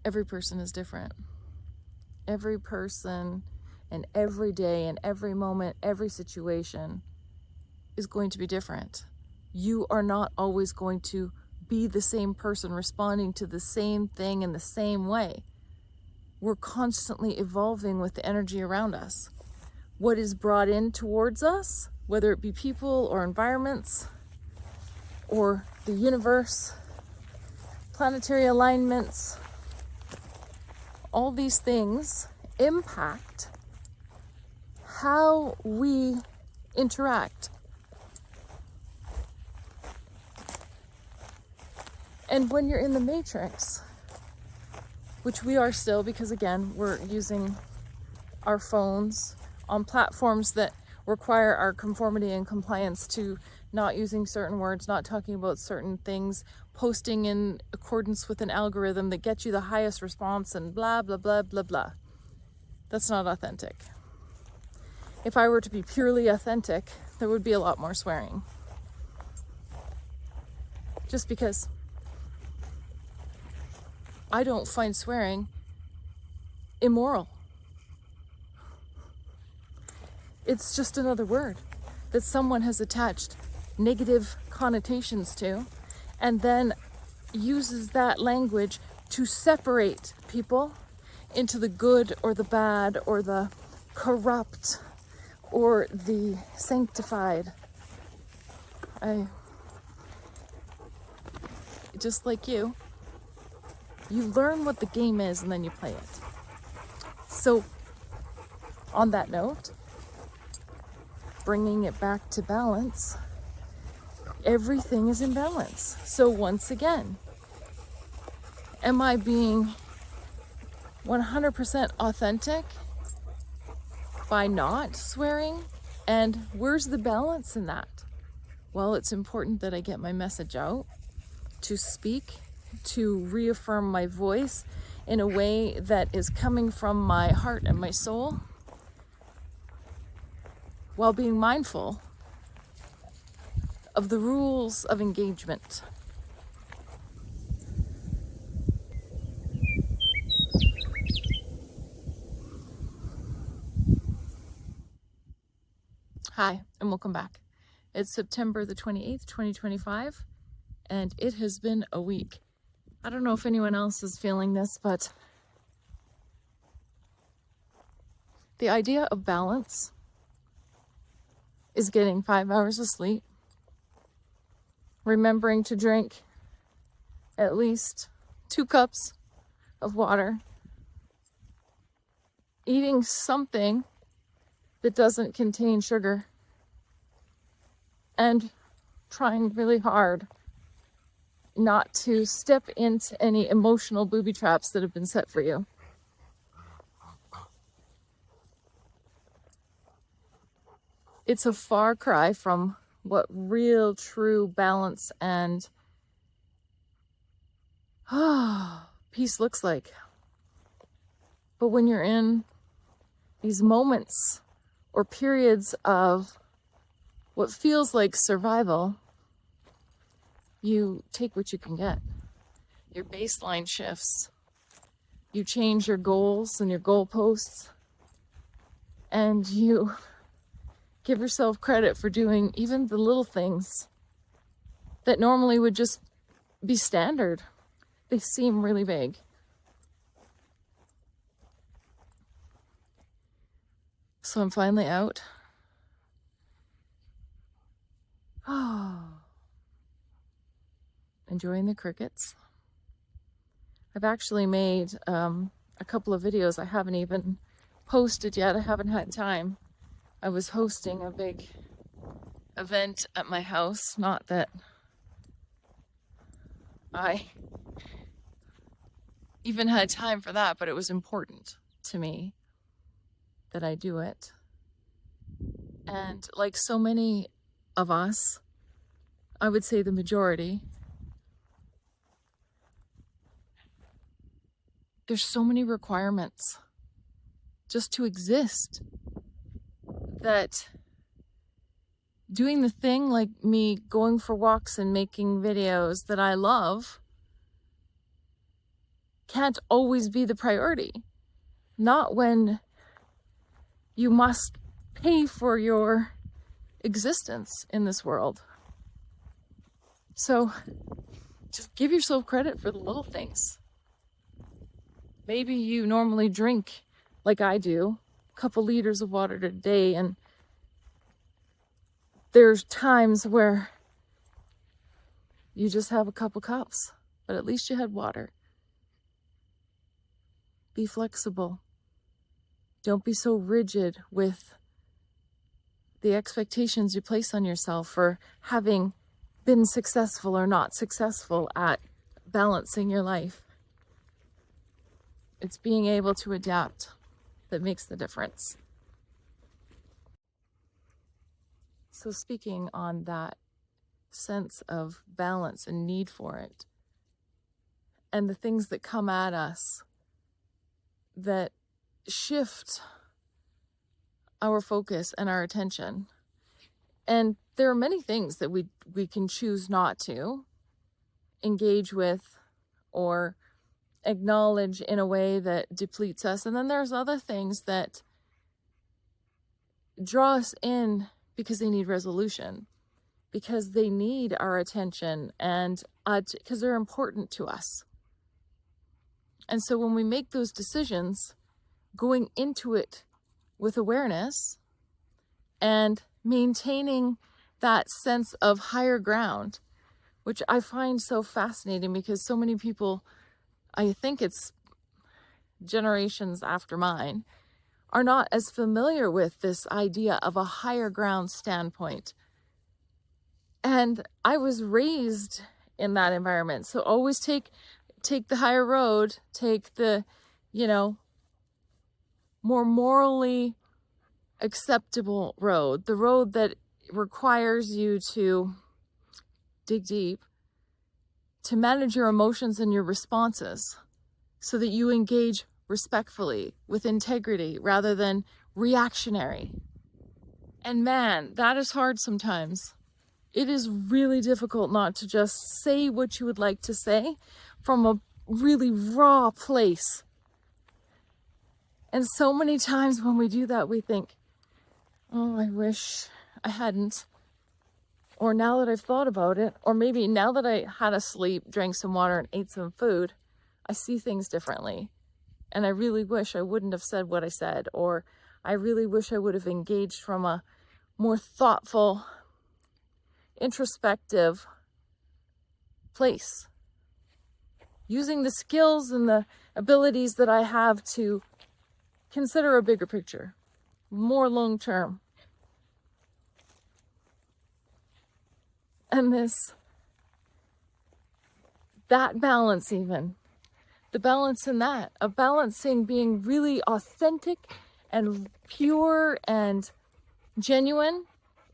every person is different. Every person and every day and every moment, every situation is going to be different. You are not always going to be the same person responding to the same thing in the same way. We're constantly evolving with the energy around us. What is brought in towards us, whether it be people or environments or the universe, planetary alignments, all these things impact how we interact. And when you're in the matrix, which we are still, because again, we're using our phones on platforms that require our conformity and compliance to not using certain words, not talking about certain things, posting in accordance with an algorithm that gets you the highest response and blah, blah, blah, blah, blah. That's not authentic. If I were to be purely authentic, there would be a lot more swearing. Just because I don't find swearing immoral. It's just another word that someone has attached negative connotations to, and then uses that language to separate people into the good or the bad or the corrupt or the sanctified. Just like you learn what the game is and then you play it. So on that note, bringing it back to balance, everything is in balance. So once again, am I being 100% authentic by not swearing? And where's the balance in that? Well, it's important that I get my message out, to speak, to reaffirm my voice in a way that is coming from my heart and my soul, while being mindful of the rules of engagement. Hi, and welcome back. It's September the 28th, 2025, and it has been a week. I don't know if anyone else is feeling this, but the idea of balance is getting 5 hours of sleep, remembering to drink at least 2 cups of water, eating something that doesn't contain sugar, and trying really hard not to step into any emotional booby traps that have been set for you. It's a far cry from what real, true balance and peace looks like. But when you're in these moments or periods of what feels like survival, you take what you can get. Your baseline shifts. You change your goals and your goalposts, and you give yourself credit for doing even the little things that normally would just be standard. They seem really big. So I'm finally out. Enjoying the crickets. I've actually made a couple of videos I haven't even posted yet. I haven't had time. I was hosting a big event at my house. Not that I even had time for that, but it was important to me that I do it. And like so many of us, I would say the majority, there's so many requirements just to exist that doing the thing like me going for walks and making videos that I love can't always be the priority. Not when you must pay for your existence in this world. So just give yourself credit for the little things. Maybe you normally drink, like I do, a couple liters of water a day, and there's times where you just have a couple cups, but at least you had water. Be flexible. Don't be so rigid with the expectations you place on yourself for having been successful or not successful at balancing your life. It's being able to adapt that makes the difference. So speaking on that sense of balance and need for it, and the things that come at us that shift our focus and our attention. And there are many things that we can choose not to engage with or acknowledge in a way that depletes us. And then there's other things that draw us in because they need resolution, because they need our attention, and because they're important to us. And so when we make those decisions, going into it with awareness and maintaining that sense of higher ground, which I find so fascinating because so many people, I think it's generations after mine, are not as familiar with this idea of a higher ground standpoint. And I was raised in that environment. So always take the higher road, take the, more morally acceptable road, the road that requires you to dig deep, to manage your emotions and your responses so that you engage respectfully with integrity rather than reactionary. And man, that is hard sometimes. It is really difficult not to just say what you would like to say from a really raw place. And so many times when we do that, we think, oh, I wish I hadn't. Or now that I've thought about it, or maybe now that I had a sleep, drank some water, and ate some food, I see things differently. And I really wish I wouldn't have said what I said, or I really wish I would have engaged from a more thoughtful, introspective place, using the skills and the abilities that I have to consider a bigger picture, more long term. And that balance, even the balance in that, of balancing being really authentic and pure and genuine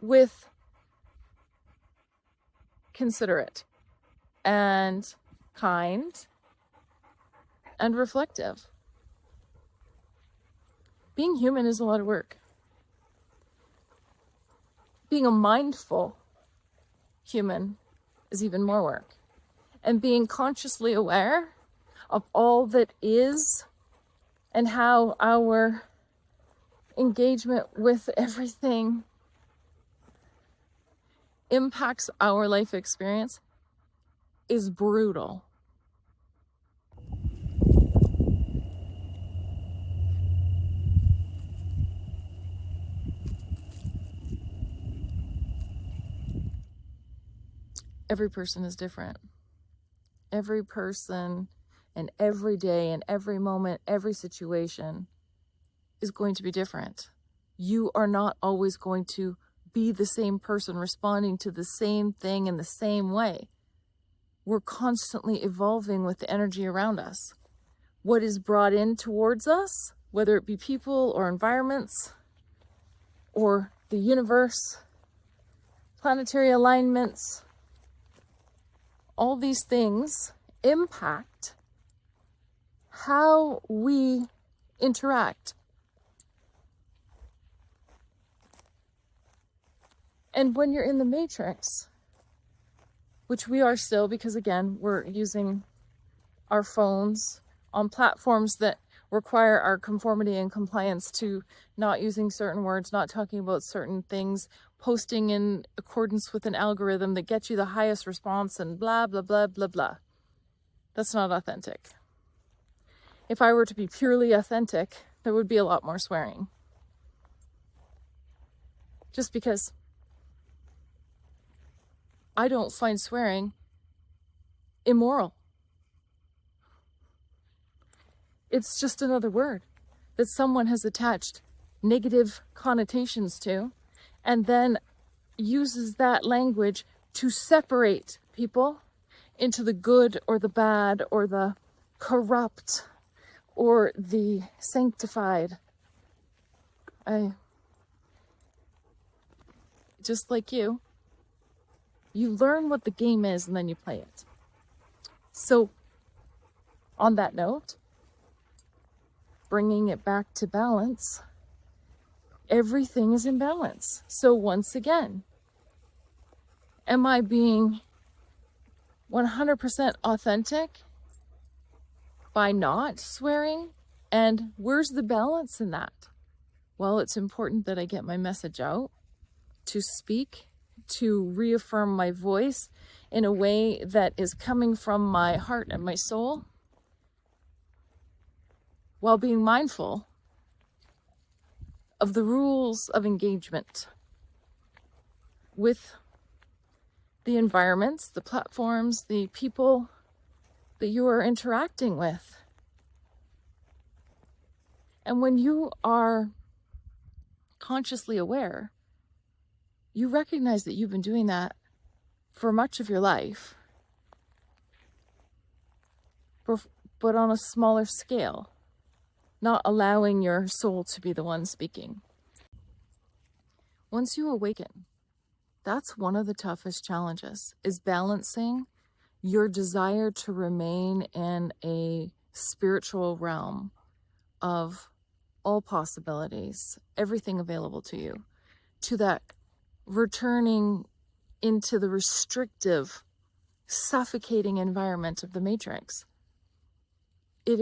with considerate and kind and reflective. Being human is a lot of work. Being a mindful human is even more work. And being consciously aware of all that is and how our engagement with everything impacts our life experience is brutal. Every person is different. Every person and every day and every moment, every situation is going to be different. You are not always going to be the same person responding to the same thing in the same way. We're constantly evolving with the energy around us. What is brought in towards us, whether it be people or environments or the universe, planetary alignments, all these things impact how we interact. And when you're in the matrix, which we are still, because again, we're using our phones, on platforms that require our conformity and compliance to not using certain words, not talking about certain things, posting in accordance with an algorithm that gets you the highest response and blah, blah, blah, blah, blah. That's not authentic. If I were to be purely authentic, there would be a lot more swearing. Just because I don't find swearing immoral. It's just another word that someone has attached negative connotations to, and then uses that language to separate people into the good or the bad or the corrupt or the sanctified. Just like you learn what the game is and then you play it. So on that note, bringing it back to balance, everything is in balance. So once again, am I being 100% authentic by not swearing? And where's the balance in that? Well, it's important that I get my message out, to speak, to reaffirm my voice in a way that is coming from my heart and my soul, while being mindful of the rules of engagement with the environments, the platforms, the people that you are interacting with. And when you are consciously aware, you recognize that you've been doing that for much of your life, but on a smaller scale, not allowing your soul to be the one speaking. Once you awaken, that's one of the toughest challenges, is balancing your desire to remain in a spiritual realm of all possibilities, everything available to you, to that returning into the restrictive, suffocating environment of the matrix. It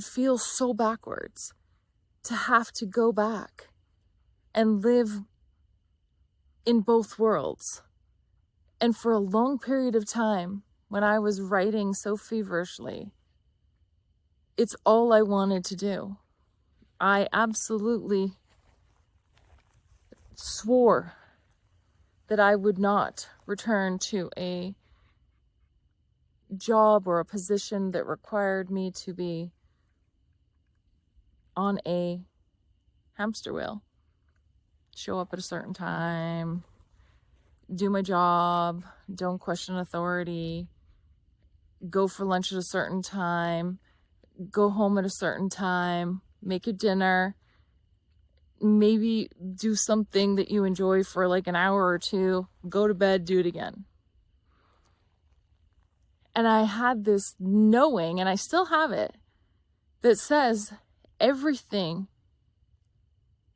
feels so backwards to have to go back and live in both worlds. And for a long period of time, when I was writing so feverishly, it's all I wanted to do. I absolutely swore that I would not return to a job or a position that required me to be on a hamster wheel. Show up at a certain time, do my job, don't question authority, go for lunch at a certain time, go home at a certain time, make a dinner, maybe do something that you enjoy for like an hour or two, go to bed, do it again. And I had this knowing, and I still have it, that says everything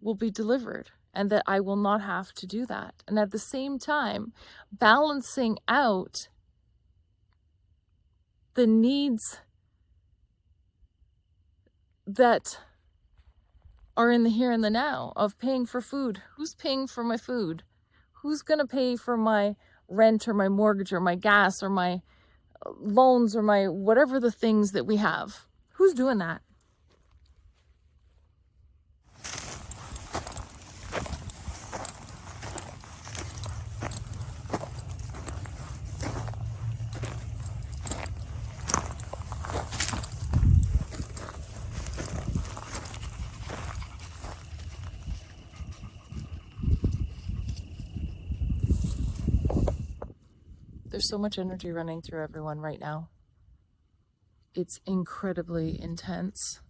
will be delivered and that I will not have to do that. And at the same time, balancing out the needs that are in the here and the now of paying for food. Who's paying for my food? Who's going to pay for my rent or my mortgage or my gas or my loans or my whatever the things that we have? Who's doing that? There's so much energy running through everyone right now. It's incredibly intense.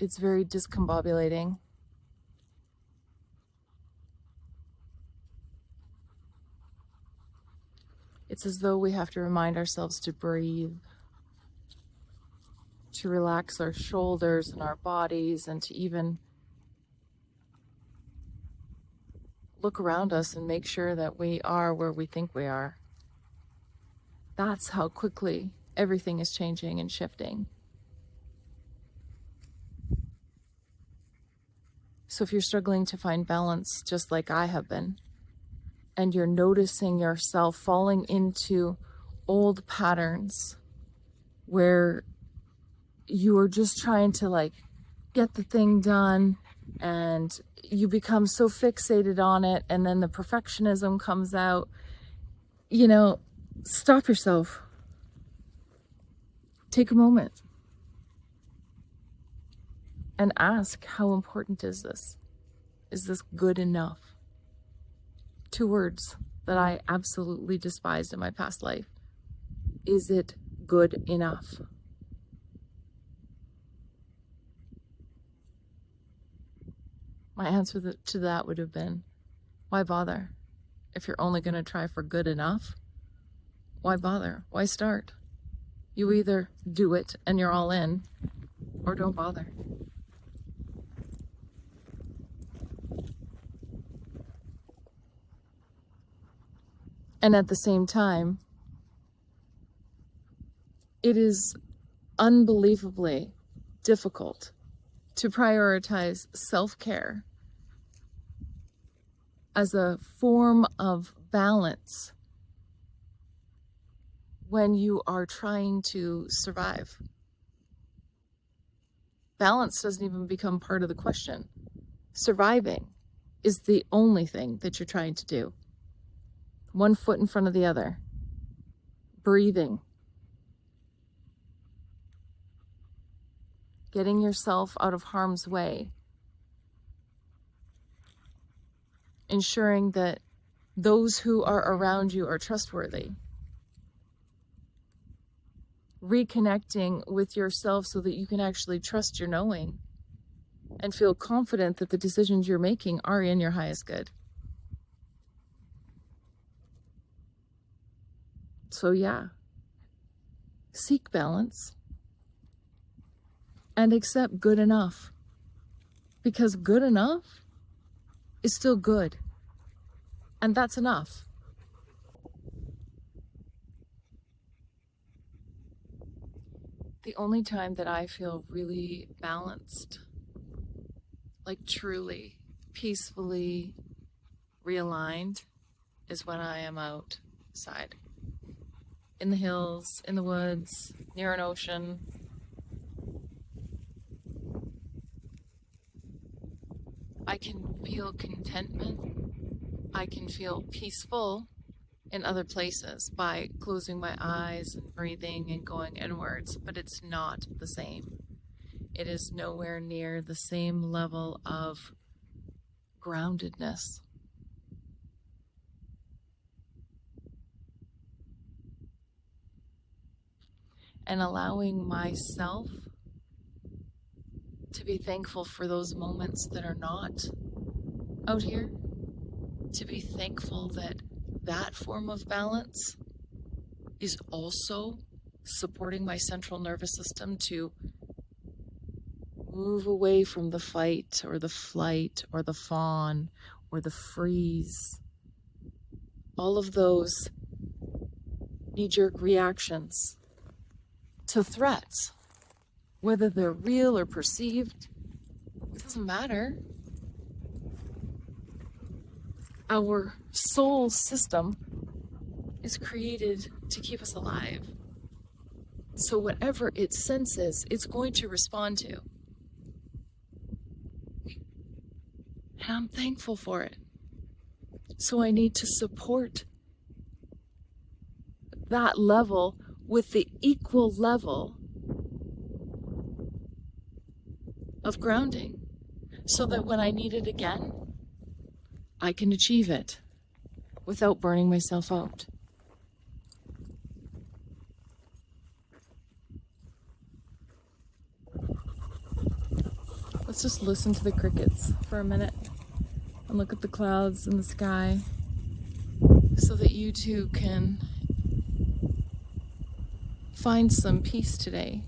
It's very discombobulating. It's as though we have to remind ourselves to breathe, to relax our shoulders and our bodies, and to even look around us and make sure that we are where we think we are. That's how quickly everything is changing and shifting. So if you're struggling to find balance, just like I have been, and you're noticing yourself falling into old patterns where you are just trying to like get the thing done, and you become so fixated on it, and then the perfectionism comes out, you know, stop yourself. Take a moment and ask, how important is this? Is this good enough? 2 words that I absolutely despised in my past life. Is it good enough? My answer to that would have been, why bother? If you're only going to try for good enough, why bother? Why start? You either do it and you're all in, or don't bother. And at the same time, it is unbelievably difficult to prioritize self-care as a form of balance when you are trying to survive. Balance doesn't even become part of the question. Surviving is the only thing that you're trying to do. 1 foot in front of the other. Breathing. Getting yourself out of harm's way. Ensuring that those who are around you are trustworthy. Reconnecting with yourself so that you can actually trust your knowing and feel confident that the decisions you're making are in your highest good. So yeah, seek balance and accept good enough, because good enough is still good, and that's enough. The only time that I feel really balanced, like truly, peacefully realigned, is when I am outside. In the hills, in the woods, near an ocean. I can feel contentment. I can feel peaceful in other places by closing my eyes and breathing and going inwards, but it's not the same. It is nowhere near the same level of groundedness. And allowing myself to be thankful for those moments that are not out here, to be thankful that that form of balance is also supporting my central nervous system to move away from the fight or the flight or the fawn or the freeze. All of those knee-jerk reactions to threats, whether they're real or perceived, it doesn't matter. Our soul system is created to keep us alive. So whatever it senses, it's going to respond to. And I'm thankful for it. So I need to support that level with the equal level of grounding, so that when I need it again, I can achieve it without burning myself out. Let's just listen to the crickets for a minute and look at the clouds in the sky so that you too can find some peace today,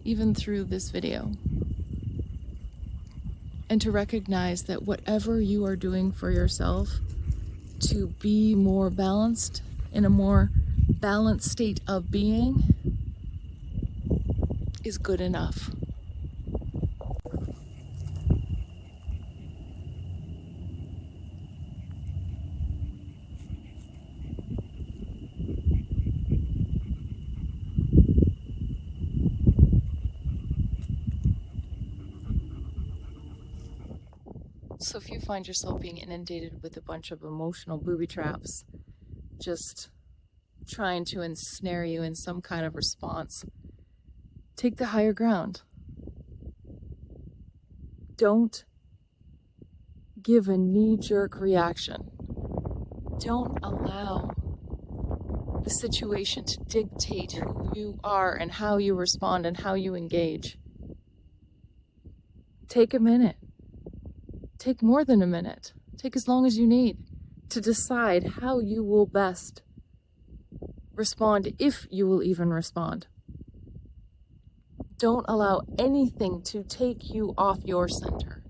even through this video. And to recognize that whatever you are doing for yourself to be more balanced in a more balanced state of being is good enough. So if you find yourself being inundated with a bunch of emotional booby traps, just trying to ensnare you in some kind of response, take the higher ground. Don't give a knee-jerk reaction. Don't allow the situation to dictate who you are and how you respond and how you engage. Take a minute. Take more than a minute. Take as long as you need to decide how you will best respond, if you will even respond. Don't allow anything to take you off your center.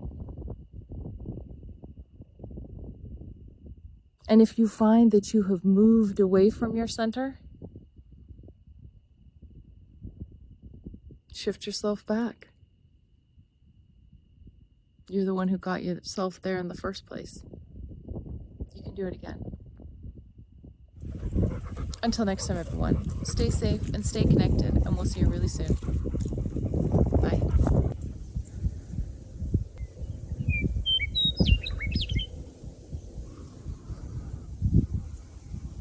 And if you find that you have moved away from your center, shift yourself back. You're the one who got yourself there in the first place. You can do it again. Until next time, everyone, stay safe and stay connected, and we'll see you really soon. Bye.